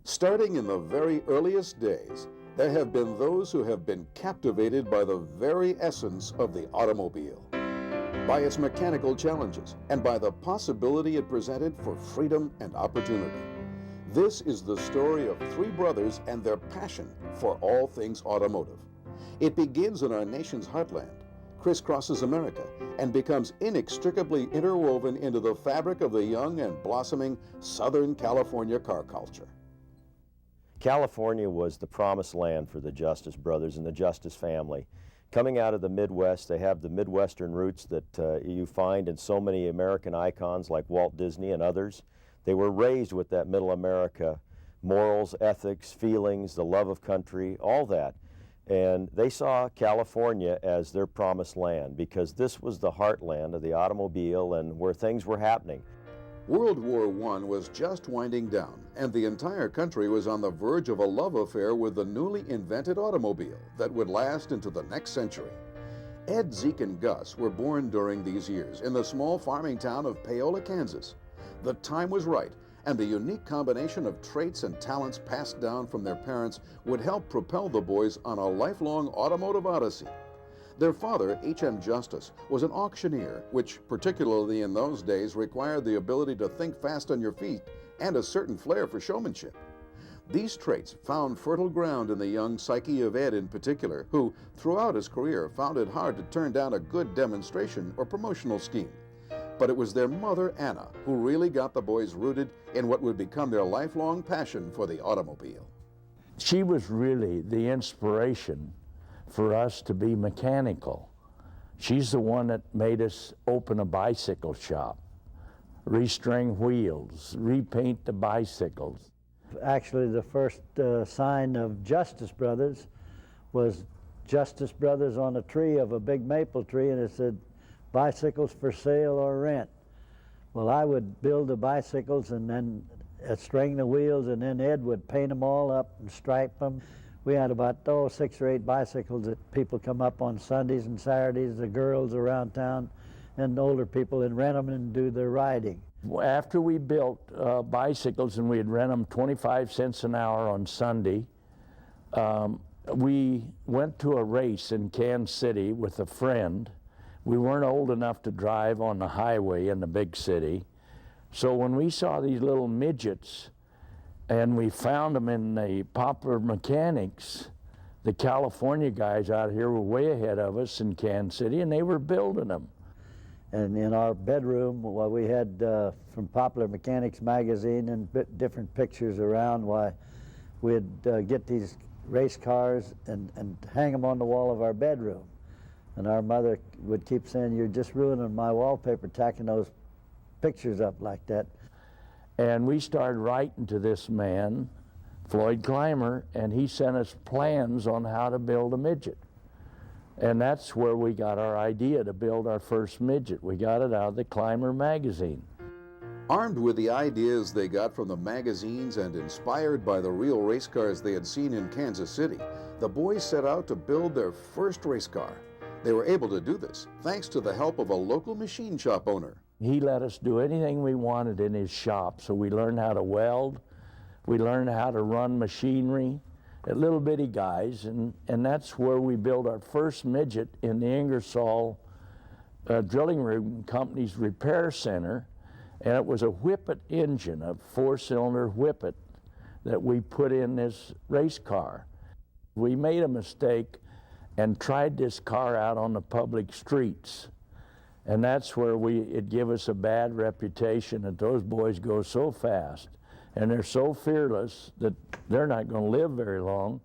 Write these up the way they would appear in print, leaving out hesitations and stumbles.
Starting in the very earliest days, there have been those who have been captivated by the very essence of the automobile, by its mechanical challenges, and by the possibility it presented for freedom and opportunity. This is the story of three brothers and their passion for all things automotive. It begins in our nation's heartland, crisscrosses America, and becomes inextricably interwoven into the fabric of the young and blossoming Southern California car culture. California was the promised land for the Justice brothers and the Justice family. Coming out of the Midwest, they have the Midwestern roots that you find in so many American icons like Walt Disney and others. They were raised with that middle America morals, ethics, feelings, the love of country, all that. And they saw California as their promised land because this was the heartland of the automobile and where things were happening. World War I was just winding down, and the entire country was on the verge of a love affair with the newly invented automobile that would last into the next century. Ed, Zeke, and Gus were born during these years in the small farming town of Paola, Kansas. The time was right, and the unique combination of traits and talents passed down from their parents would help propel the boys on a lifelong automotive odyssey. Their father, H.M. Justice, was an auctioneer, which, particularly in those days, required the ability to think fast on your feet and a certain flair for showmanship. These traits found fertile ground in the young psyche of Ed in particular, who, throughout his career, found it hard to turn down a good demonstration or promotional scheme. But it was their mother, Anna, who really got the boys rooted in what would become their lifelong passion for the automobile. She was really the inspiration for us to be mechanical. She's the one that made us open a bicycle shop, restring wheels, repaint the bicycles. Actually, the first sign of Justice Brothers was Justice Brothers on a tree of a big maple tree, and it said, "Bicycles for sale or rent." Well, I would build the bicycles and then string the wheels, and then Ed would paint them all up and stripe them. We had about 6 or 8 bicycles that people come up on Sundays and Saturdays, the girls around town, and older people, and rent them and do their riding. After we built bicycles and we'd rent them 25 cents an hour on Sunday, we went to a race in Kansas City with a friend. We weren't old enough to drive on the highway in the big city. So when we saw these little midgets and we found them in the Popular Mechanics, the California guys out here were way ahead of us in Kansas City, and they were building them. And in our bedroom, well, we had from Popular Mechanics magazine and different pictures around, why we'd get these race cars and hang them on the wall of our bedroom. And our mother would keep saying, "You're just ruining my wallpaper, tacking those pictures up like that." And we started writing to this man, Floyd Clymer, and he sent us plans on how to build a midget. And that's where we got our idea to build our first midget. We got it out of the Clymer magazine. Armed with the ideas they got from the magazines and inspired by the real race cars they had seen in Kansas City, the boys set out to build their first race car. They were able to do this thanks to the help of a local machine shop owner. He let us do anything we wanted in his shop, so we learned how to weld, we learned how to run machinery, little bitty guys, and that's where we built our first midget in the Ingersoll Drilling Rig Company's repair center, and it was a Whippet engine, a 4-cylinder Whippet that we put in this race car. We made a mistake and tried this car out on the public streets. And that's where it gave us a bad reputation that those boys go so fast and they're so fearless that they're not going to live very long.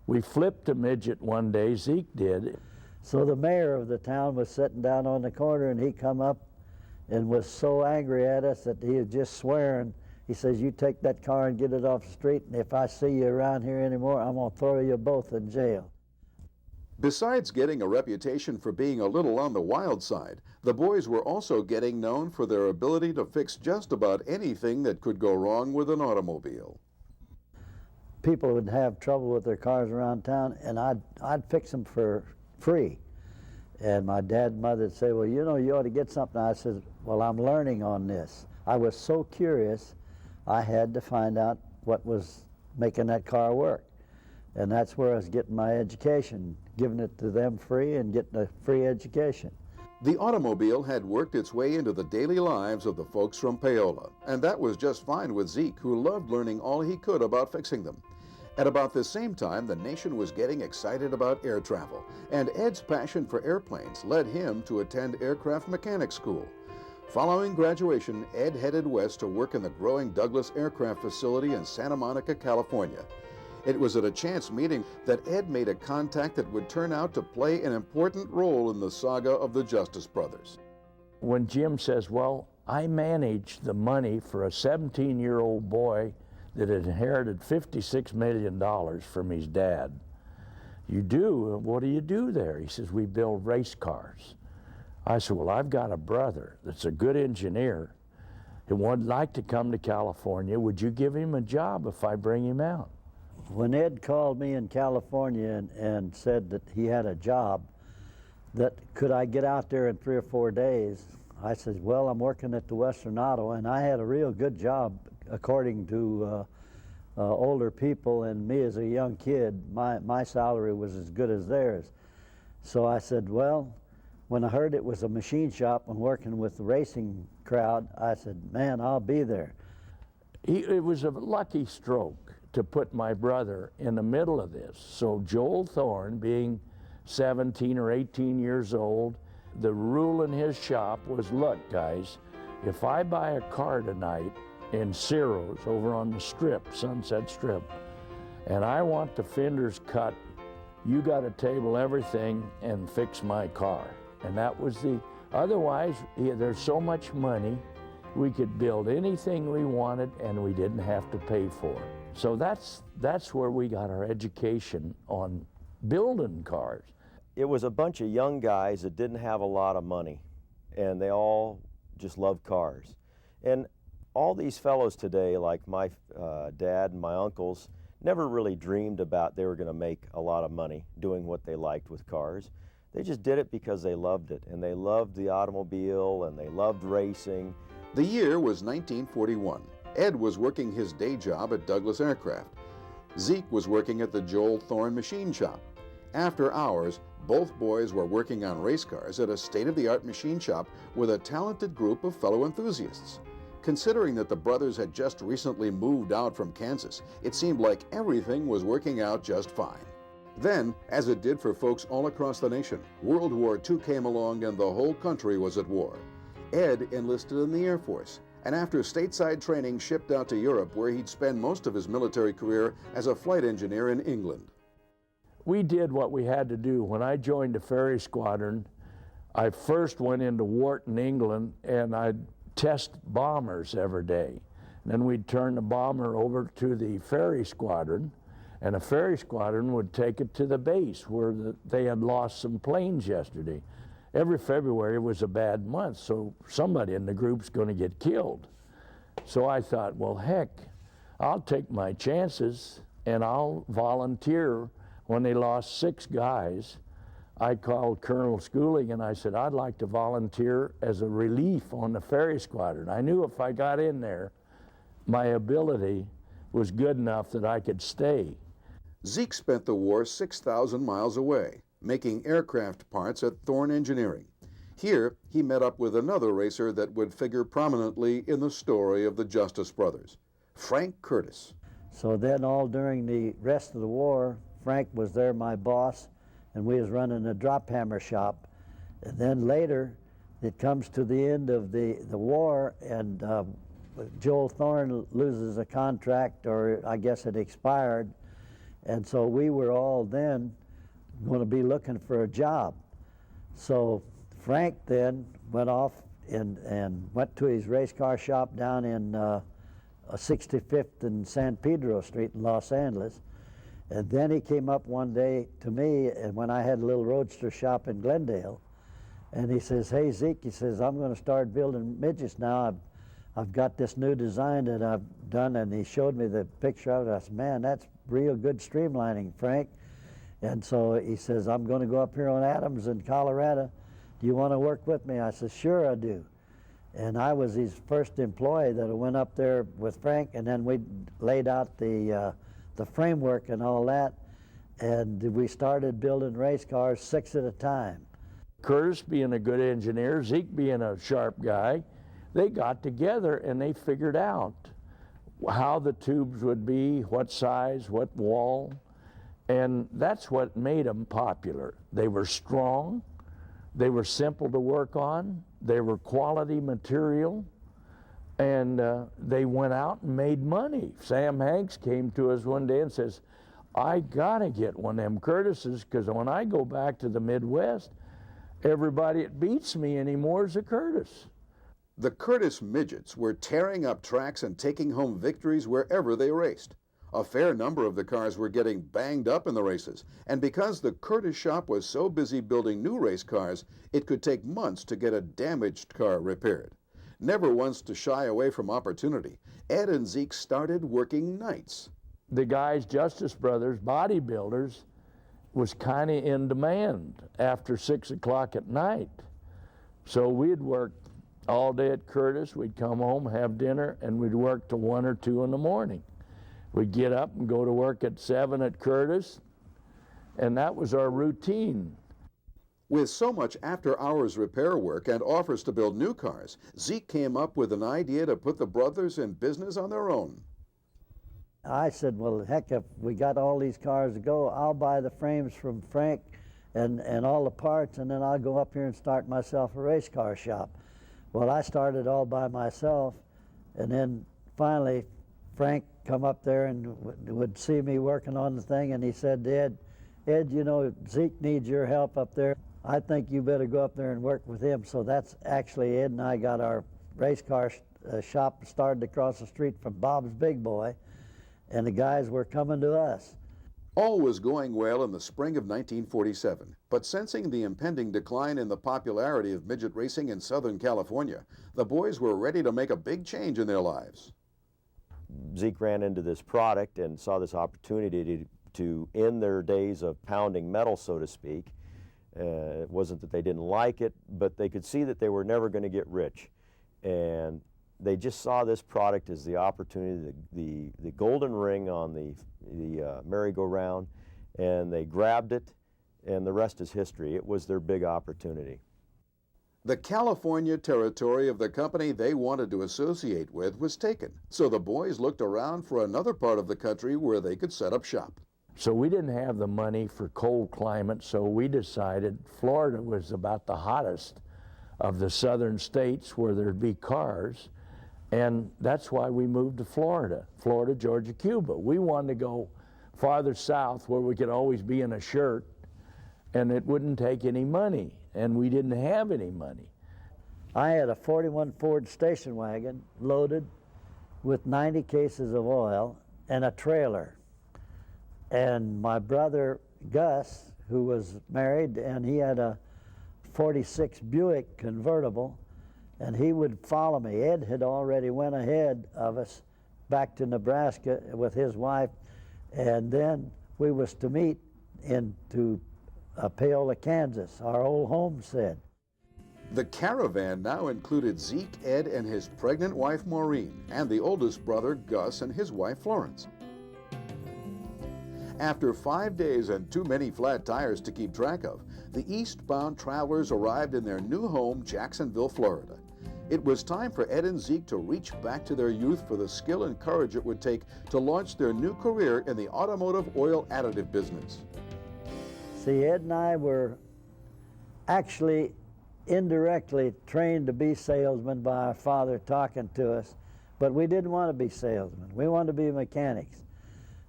We flipped a midget one day, Zeke did. So the mayor of the town was sitting down on the corner, and he come up and was so angry at us that he was just swearing. He says, "You take that car and get it off the street, and if I see you around here anymore, I'm going to throw you both in jail." Besides getting a reputation for being a little on the wild side, the boys were also getting known for their ability to fix just about anything that could go wrong with an automobile. People would have trouble with their cars around town, and I'd fix them for free. And my dad and mother would say, "Well, you know, you ought to get something." I said, "Well, I'm learning on this." I was so curious, I had to find out what was making that car work. And that's where I was getting my education, giving it to them free and getting a free education. The automobile had worked its way into the daily lives of the folks from Paola, and that was just fine with Zeke, who loved learning all he could about fixing them. At about the same time, the nation was getting excited about air travel, and Ed's passion for airplanes led him to attend aircraft mechanic school. Following graduation, Ed headed west to work in the growing Douglas Aircraft Facility in Santa Monica, California. It was at a chance meeting that Ed made a contact that would turn out to play an important role in the saga of the Justice brothers. When Jim says, well, I managed the money for a 17-year-old boy that had inherited $56 million from his dad. You do? What do you do there? He says, we build race cars. I said, well, I've got a brother that's a good engineer who would like to come to California. Would you give him a job if I bring him out? When Ed called me in California and said that he had a job, that could I get out there in 3 or 4 days, I said, well, I'm working at the Western Auto, and I had a real good job according to older people, and me as a young kid, my salary was as good as theirs. So I said, well, when I heard it was a machine shop and working with the racing crowd, I said, man, I'll be there. It was a lucky stroke to put my brother in the middle of this. So Joel Thorne, being 17 or 18 years old, the rule in his shop was, look, guys, if I buy a car tonight in Ciro's over on the Strip, Sunset Strip, and I want the fenders cut, you got to table everything and fix my car. And that was otherwise, there's so much money, we could build anything we wanted and we didn't have to pay for it. So that's where we got our education on building cars. It was a bunch of young guys that didn't have a lot of money, and they all just loved cars. And all these fellows today, like my dad and my uncles, never really dreamed about they were going to make a lot of money doing what they liked with cars. They just did it because they loved it, and they loved the automobile, and they loved racing. The year was 1941. Ed was working his day job at Douglas Aircraft. Zeke was working at the Joel Thorne machine shop. After hours, both boys were working on race cars at a state-of-the-art machine shop with a talented group of fellow enthusiasts. Considering that the brothers had just recently moved out from Kansas, it seemed like everything was working out just fine. Then, as it did for folks all across the nation, World War II came along and the whole country was at war. Ed enlisted in the Air Force, and after stateside training shipped out to Europe, where he'd spend most of his military career as a flight engineer in England. We did what we had to do. When I joined the ferry squadron, I first went into Wharton, England, and I'd test bombers every day. And then we'd turn the bomber over to the ferry squadron, and the ferry squadron would take it to the base where they had lost some planes yesterday. Every February was a bad month, so somebody in the group's going to get killed. So I thought, well, heck, I'll take my chances and I'll volunteer. When they lost 6 guys, I called Colonel Schooling and I said, I'd like to volunteer as a relief on the ferry squadron. I knew if I got in there, my ability was good enough that I could stay. Zeke spent the war 6,000 miles away, making aircraft parts at Thorne Engineering. Here, he met up with another racer that would figure prominently in the story of the Justice brothers, Frank Curtis. So then all during the rest of the war, Frank was there, my boss, and we was running a drop hammer shop. And then later, it comes to the end of the war, and Joel Thorne loses a contract, or I guess it expired, and so we were all then going to be looking for a job. So Frank then went off and went to his race car shop down in 65th and San Pedro Street in Los Angeles. And then he came up one day to me, and when I had a little roadster shop in Glendale, and he says, hey Zeke, he says, I'm going to start building midgets now. I've got this new design that I've done, and he showed me the picture of it. I said, man, that's real good streamlining, Frank. And so he says, I'm going to go up here on Adams in Colorado. Do you want to work with me? I said, sure I do. And I was his first employee that went up there with Frank, and then we laid out the the framework and all that, and we started building race cars 6 at a time. Curtis being a good engineer, Zeke being a sharp guy, they got together and they figured out how the tubes would be, what size, what wall, and that's what made them popular. They were strong, they were simple to work on, they were quality material, and they went out and made money. Sam Hanks came to us one day and says, I gotta get one of them Curtises, because when I go back to the Midwest, everybody that beats me anymore is a Curtis. The Curtis midgets were tearing up tracks and taking home victories wherever they raced. A fair number of the cars were getting banged up in the races, and because the Curtis shop was so busy building new race cars, it could take months to get a damaged car repaired. Never once to shy away from opportunity, Ed and Zeke started working nights. The guys, Justice Brothers, bodybuilders, was kind of in demand after 6 o'clock at night. So we'd work all day at Curtis, we'd come home, have dinner, and we'd work till 1 or 2 in the morning. We'd get up and go to work at 7 at Curtis, and that was our routine. With so much after-hours repair work and offers to build new cars, Zeke came up with an idea to put the brothers in business on their own. I said, well, heck, if we got all these cars to go, I'll buy the frames from Frank and all the parts, and then I'll go up here and start myself a race car shop. Well, I started all by myself, and then finally Frank come up there and would see me working on the thing, and he said, Ed, you know, Zeke needs your help up there. I think you better go up there and work with him. So that's actually Ed and I got our race car shop started across the street from Bob's Big Boy, and the guys were coming to us. All was going well in the spring of 1947, but sensing the impending decline in the popularity of midget racing in Southern California, the boys were ready to make a big change in their lives. Zeke ran into this product and saw this opportunity to end their days of pounding metal, so to speak. It wasn't that they didn't like it, but they could see that they were never going to get rich. And they just saw this product as the opportunity, the golden ring on the merry-go-round, and they grabbed it, and the rest is history. It was their big opportunity. The California territory of the company they wanted to associate with was taken, so the boys looked around for another part of the country where they could set up shop. So we didn't have the money for cold climate, so we decided Florida was about the hottest of the southern states where there'd be cars, and that's why we moved to Florida, Georgia, Cuba. We wanted to go farther south where we could always be in a shirt, and it wouldn't take any money, and we didn't have any money. I had a 41 Ford station wagon loaded with 90 cases of oil and a trailer. And my brother Gus, who was married, and he had a 46 Buick convertible, and he would follow me. Ed had already went ahead of us back to Nebraska with his wife, and then we was to meet into Paola, Kansas, our old homestead. The caravan now included Zeke, Ed, and his pregnant wife Maureen, and the oldest brother Gus and his wife Florence. After 5 days and too many flat tires to keep track of, the eastbound travelers arrived in their new home, Jacksonville, Florida. It was time for Ed and Zeke to reach back to their youth for the skill and courage it would take to launch their new career in the automotive oil additive business. See, Ed and I were actually indirectly trained to be salesmen by our father talking to us, but we didn't want to be salesmen. We wanted to be mechanics.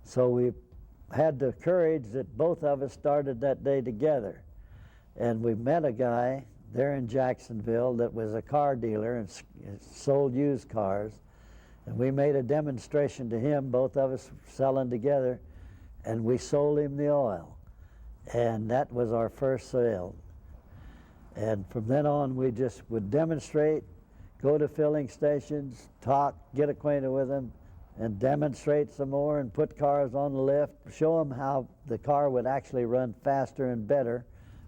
So we had the courage that both of us started that day together. And we met a guy there in Jacksonville that was a car dealer and sold used cars. And we made a demonstration to him, both of us selling together, and we sold him the oil. And that was our first sale. And from then on, we just would demonstrate, go to filling stations, talk, get acquainted with them, and demonstrate some more and put cars on the lift, show them how the car would actually run faster and better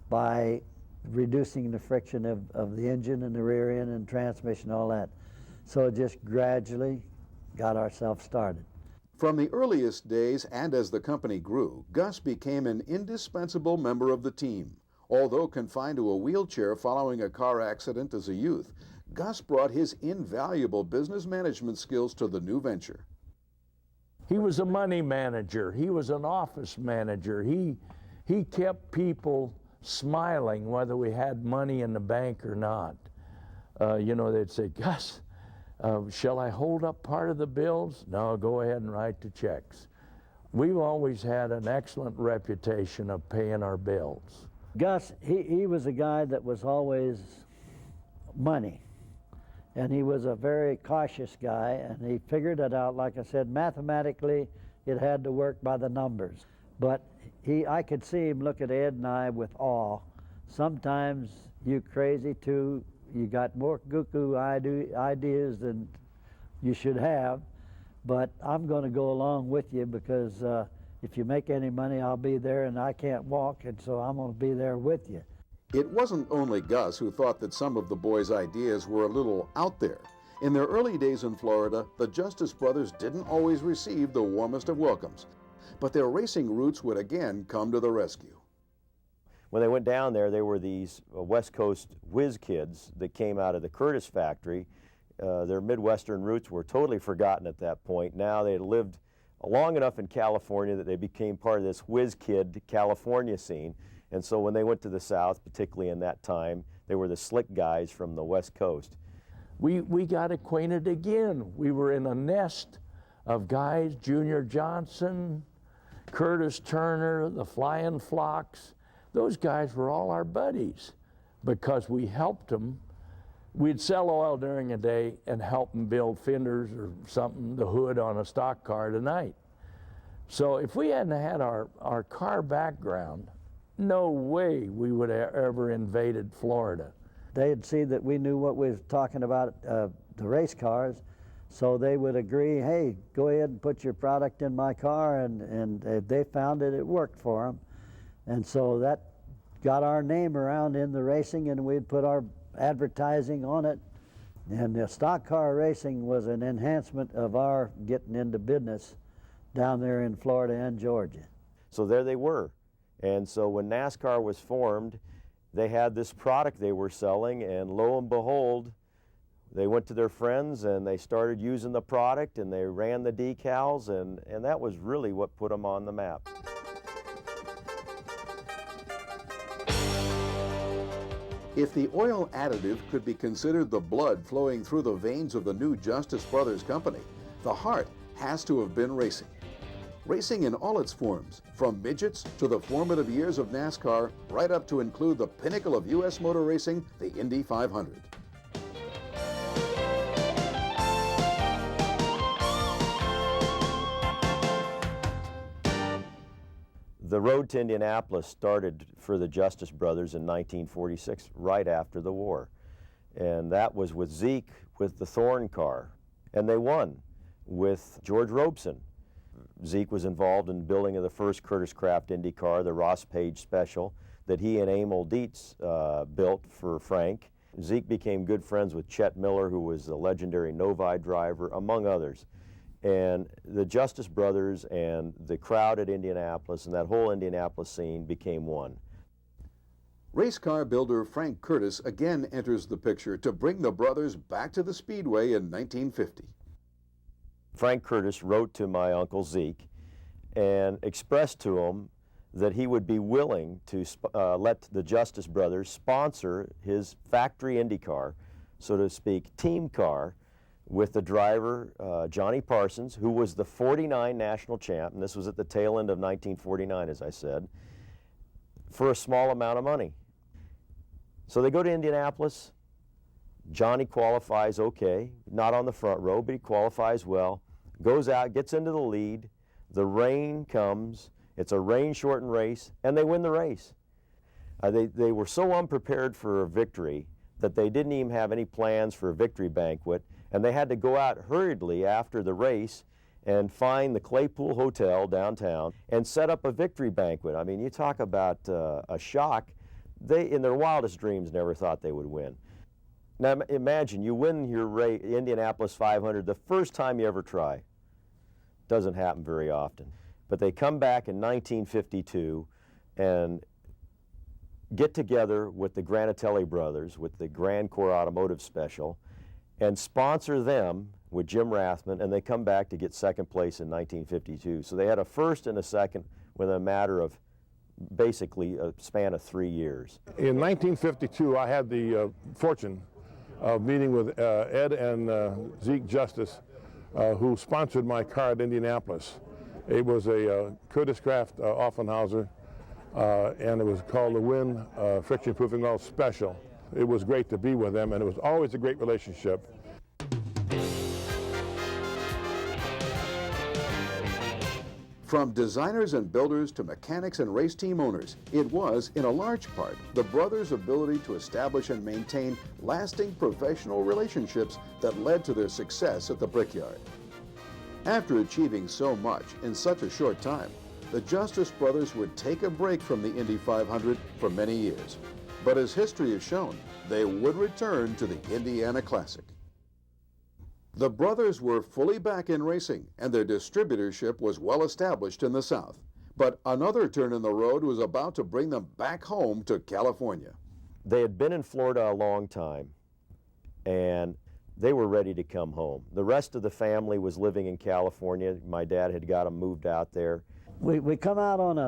by reducing the friction of the engine and the rear end and transmission, all that. So just gradually got ourselves started. From the earliest days and as the company grew, Gus became an indispensable member of the team. Although confined to a wheelchair following a car accident as a youth, Gus brought his invaluable business management skills to the new venture. He was a money manager. He was an office manager. He kept people smiling whether we had money in the bank or not. You know, they'd say, Gus, shall I hold up part of the bills? No, go ahead and write the checks. We've always had an excellent reputation of paying our bills. Gus, he was a guy that was always money. And he was a very cautious guy, and he figured it out. Like I said, mathematically, it had to work by the numbers. But I could see him look at Ed and I with awe. Sometimes you crazy too. You got more cuckoo ideas than you should have, but I'm going to go along with you because if you make any money, I'll be there, and I can't walk, and so I'm going to be there with you. It wasn't only Gus who thought that some of the boys' ideas were a little out there. In their early days in Florida, the Justice brothers didn't always receive the warmest of welcomes, but their racing roots would again come to the rescue. When they went down there, they were these West Coast whiz kids that came out of the Curtis factory. Their Midwestern roots were totally forgotten at that point. Now they had lived long enough in California that they became part of this whiz kid California scene. And so when they went to the South, particularly in that time, they were the slick guys from the West Coast. We got acquainted again. We were in a nest of guys, Junior Johnson, Curtis Turner, the Flying Flocks. Those guys were all our buddies because we helped them. We'd sell oil during the day and help them build fenders or something, the hood on a stock car at night. So if we hadn't had our car background, no way we would have ever invaded Florida. They'd see that we knew what we was talking about, the race cars, so they would agree, hey, go ahead and put your product in my car, and they found that it worked for them. And so that got our name around in the racing, and we'd put our advertising on it. And the stock car racing was an enhancement of our getting into business down there in Florida and Georgia. So there they were. And so when NASCAR was formed, they had this product they were selling, and lo and behold, they went to their friends and they started using the product, and they ran the decals, and that was really what put them on the map. If the oil additive could be considered the blood flowing through the veins of the new Justice Brothers company, the heart has to have been racing. Racing in all its forms, from midgets to the formative years of NASCAR, right up to include the pinnacle of U.S. motor racing, the Indy 500. The road to Indianapolis started for the Justice Brothers in 1946, right after the war. And that was with Zeke, with the Thorn car. And they won with George Robeson. Zeke was involved in building of the first Curtis Craft Indy car, the Ross Page Special, that he and Emil Dietz built for Frank. Zeke became good friends with Chet Miller, who was the legendary Novi driver, among others. And the Justice Brothers and the crowd at Indianapolis and that whole Indianapolis scene became one. Race car builder Frank Curtis again enters the picture to bring the brothers back to the Speedway in 1950. Frank Curtis wrote to my uncle Zeke and expressed to him that he would be willing to let the Justice Brothers sponsor his factory Indy car, so to speak, team car, with the driver, Johnny Parsons, who was the '49 national champ, and this was at the tail end of 1949, as I said, for a small amount of money. So they go to Indianapolis. Johnny qualifies okay, not on the front row, but he qualifies well, goes out, gets into the lead, the rain comes, it's a rain-shortened race, and they win the race. They were so unprepared for a victory that they didn't even have any plans for a victory banquet, and they had to go out hurriedly after the race and find the Claypool Hotel downtown and set up a victory banquet. I mean, you talk about a shock. They, in their wildest dreams, never thought they would win. Now imagine you win your Indianapolis 500 the first time you ever try. Doesn't happen very often. But they come back in 1952 and get together with the Granatelli brothers, with the Grand Corps Automotive Special, and sponsor them with Jim Rathman, and they come back to get second place in 1952. So they had a first and a second within a matter of basically a span of 3 years. In 1952, I had the fortune of meeting with Ed and Zeke Justice, who sponsored my car at Indianapolis. It was a Curtis Craft Offenhauser, and it was called the Win Friction Proofing Oil Special. It was great to be with them, and it was always a great relationship. From designers and builders to mechanics and race team owners, it was, in a large part, the brothers' ability to establish and maintain lasting professional relationships that led to their success at the Brickyard. After achieving so much in such a short time, the Justice brothers would take a break from the Indy 500 for many years. But as history has shown, they would return to the Indiana Classic. The brothers were fully back in racing, and their distributorship was well established in the South. But another turn in the road was about to bring them back home to California. They had been in Florida a long time, and they were ready to come home. The rest of the family was living in California. My dad had got them moved out there. We come out on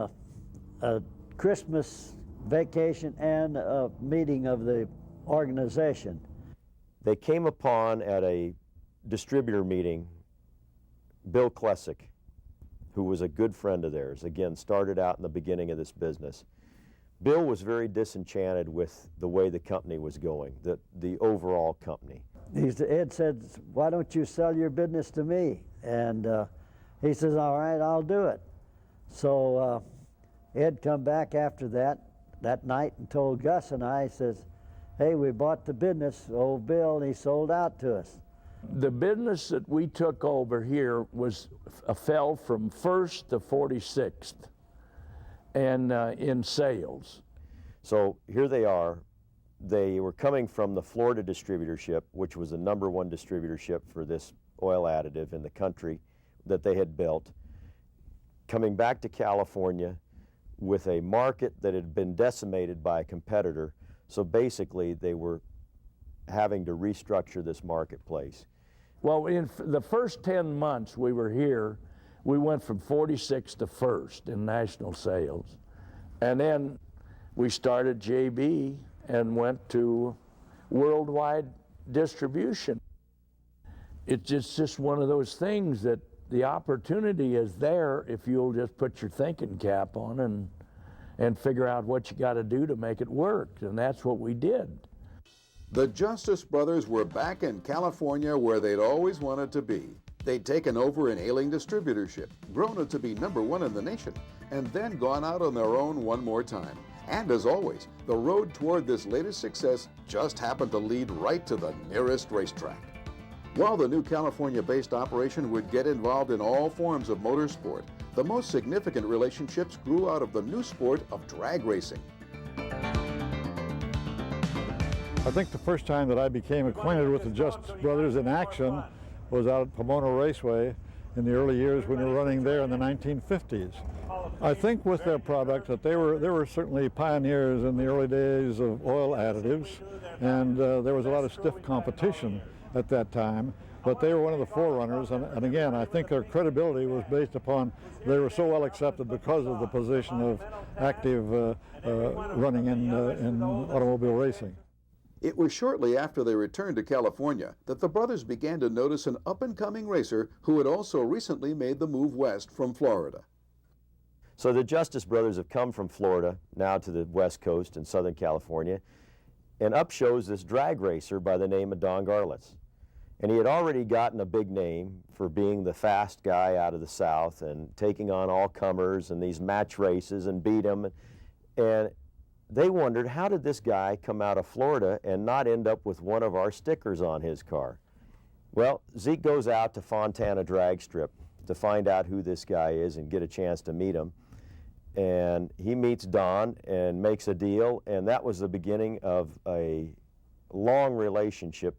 a Christmas vacation and a meeting of the organization. They came upon at a distributor meeting Bill Klesick, who was a good friend of theirs, again, started out in the beginning of this business. Bill was very disenchanted with the way the company was going, the overall company. Ed said, "Why don't you sell your business to me?" And he says, "All right, I'll do it." So Ed come back after that night and told Gus and I, he says, "Hey, we bought the business, old Bill, and he sold out to us." The business that we took over here was fell from 1st to 46th and in sales. So here they are. They were coming from the Florida distributorship, which was the #1 distributorship for this oil additive in the country that they had built, coming back to California with a market that had been decimated by a competitor. So basically they were having to restructure this marketplace. Well, in the first 10 months we were here, we went from 46th to 1st in national sales. And then we started JB and went to worldwide distribution. It's just one of those things that the opportunity is there if you'll just put your thinking cap on and figure out what you got to do to make it work. And that's what we did. The Justice brothers were back in California where they'd always wanted to be. They'd taken over an ailing distributorship, grown it to be #1 in the nation, and then gone out on their own one more time. And as always, the road toward this latest success just happened to lead right to the nearest racetrack. While the new California-based operation would get involved in all forms of motorsport, the most significant relationships grew out of the new sport of drag racing. I think the first time that I became acquainted with the Justice brothers in action was out at Pomona Raceway in the early years when we were running there in the 1950s. I think with their product that they were certainly pioneers in the early days of oil additives, and there was a lot of stiff competition at that time, but they were one of the forerunners, and again, I think their credibility was based upon they were so well accepted because of the position of active running in automobile racing. It was shortly after they returned to California that the brothers began to notice an up-and-coming racer who had also recently made the move west from Florida. So the Justice brothers have come from Florida now to the West Coast in Southern California, and up shows this drag racer by the name of Don Garlitz. And he had already gotten a big name for being the fast guy out of the South and taking on all comers and these match races and beat them. And they wondered, how did this guy come out of Florida and not end up with one of our stickers on his car? Well, Zeke goes out to Fontana Drag Strip to find out who this guy is and get a chance to meet him. And he meets Don and makes a deal, and that was the beginning of a long relationship.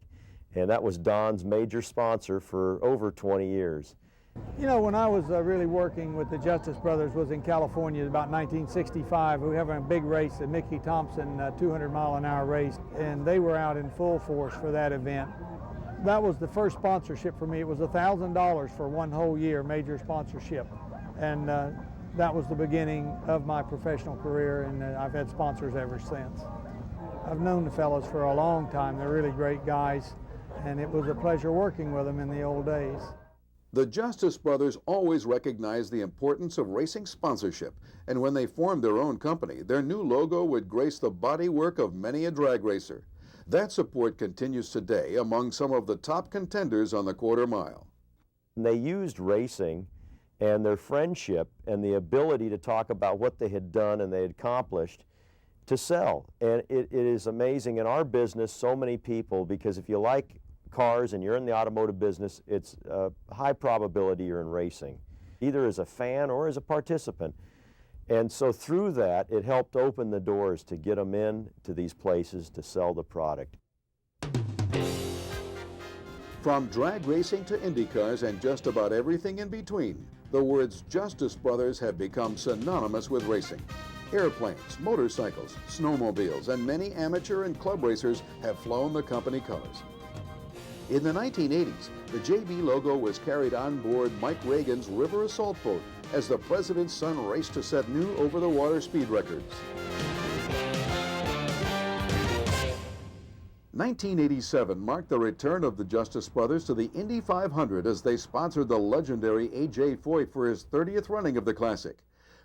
And that was Don's major sponsor for over 20 years. You know, when I was really working with the Justice Brothers was in California about 1965. We were having a big race, the Mickey Thompson 200-mile-an-hour race, and they were out in full force for that event. That was the first sponsorship for me. It was $1,000 for one whole year, major sponsorship. And that was the beginning of my professional career, and I've had sponsors ever since. I've known the fellows for a long time. They're really great guys, and it was a pleasure working with them in the old days. The Justice Brothers always recognized the importance of racing sponsorship, and when they formed their own company, their new logo would grace the bodywork of many a drag racer. That support continues today among some of the top contenders on the quarter mile. They used racing and their friendship and the ability to talk about what they had done and they had accomplished to sell. And it is amazing in our business, so many people, because if you like cars and you're in the automotive business, it's a high probability you're in racing, either as a fan or as a participant. And so through that, it helped open the doors to get them in to these places to sell the product. From drag racing to Indy cars and just about everything in between, the words Justice Brothers have become synonymous with racing. Airplanes, motorcycles, snowmobiles, and many amateur and club racers have flown the company colors. In the 1980s, the JB logo was carried on board Mike Reagan's River Assault boat as the President's son raced to set new over-the-water speed records. 1987 marked the return of the Justice Brothers to the Indy 500 as they sponsored the legendary A.J. Foyt for his 30th running of the Classic.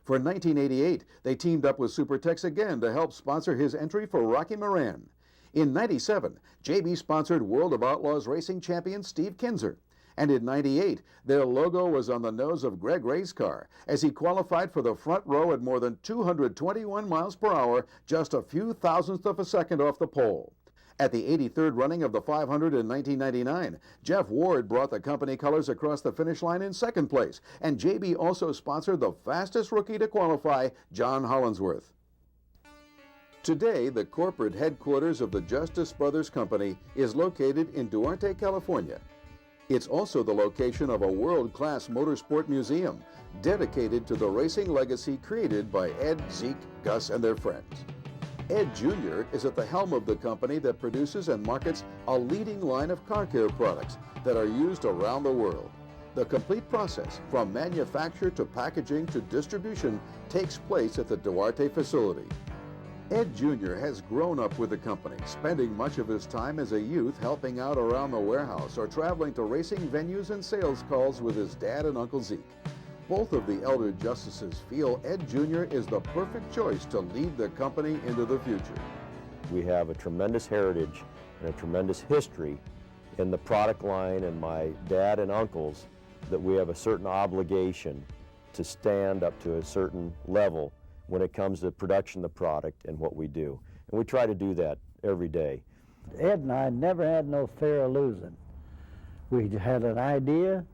For 1988, they teamed up with Supertex again to help sponsor his entry for Rocky Moran. In 97, JB sponsored World of Outlaws racing champion Steve Kinzer. And in 98, their logo was on the nose of Greg Ray's car as he qualified for the front row at more than 221 miles per hour, just a few thousandths of a second off the pole. At the 83rd running of the 500 in 1999, Jeff Ward brought the company colors across the finish line in second place, and JB also sponsored the fastest rookie to qualify, John Hollinsworth. Today, the corporate headquarters of the Justice Brothers Company is located in Duarte, California. It's also the location of a world-class motorsport museum dedicated to the racing legacy created by Ed, Zeke, Gus, and their friends. Ed Jr. is at the helm of the company that produces and markets a leading line of car care products that are used around the world. The complete process, from manufacture to packaging to distribution, takes place at the Duarte facility. Ed Jr. has grown up with the company, spending much of his time as a youth helping out around the warehouse or traveling to racing venues and sales calls with his dad and Uncle Zeke. Both of the elder justices feel Ed Jr. is the perfect choice to lead the company into the future. We have a tremendous heritage and a tremendous history in the product line, and my dad and uncles, that we have a certain obligation to stand up to a certain level when it comes to production of the product and what we do. And we try to do that every day. Ed and I never had no fear of losing. We had an idea,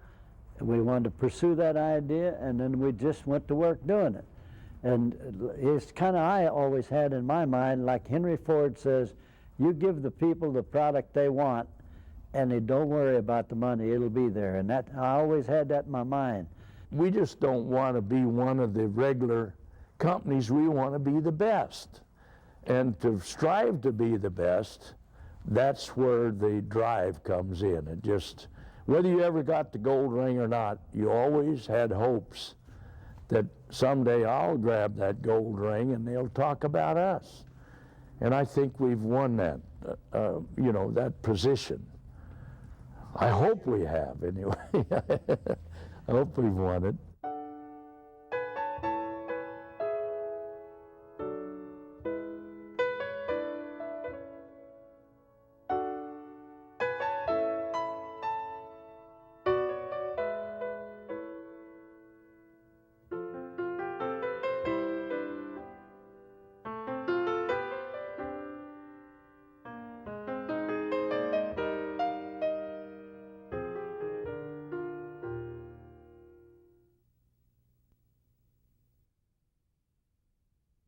and we wanted to pursue that idea, and then we just went to work doing it. And it's kind of, I always had in my mind, like Henry Ford says, you give the people the product they want, and they don't worry about the money, it'll be there. And that, I always had that in my mind. We just don't want to be one of the regular companies. We want to be the best. And to strive to be the best, that's where the drive comes in. It just, whether you ever got the gold ring or not, you always had hopes that someday I'll grab that gold ring and they'll talk about us. And I think we've won that, that position. I hope we have, anyway. I hope we've won it.